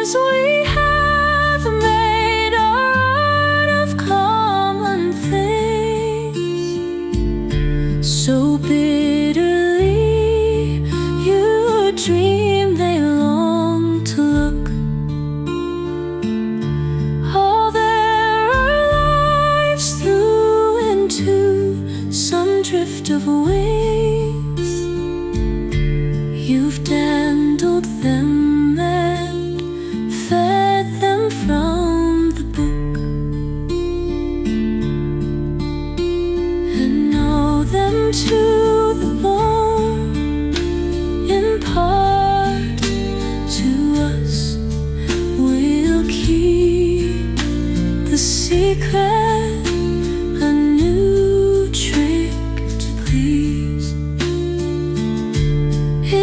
'cause we have made art of common things. So bitterly you dream they long to look. All their lives through into some drift of wings. You've dandled them and fed them from the book, and know them to the bone, in part to us. We'll keep the secret, a new trick to please.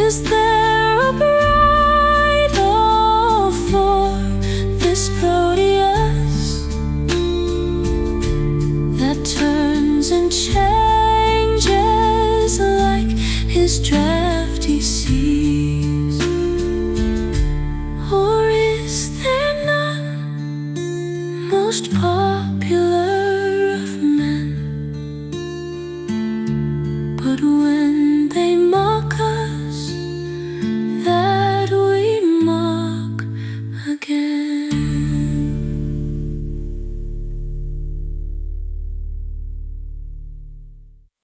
Is there a bridal for this Proteus that turns and changes like his drafty seas? Or is there none most popular?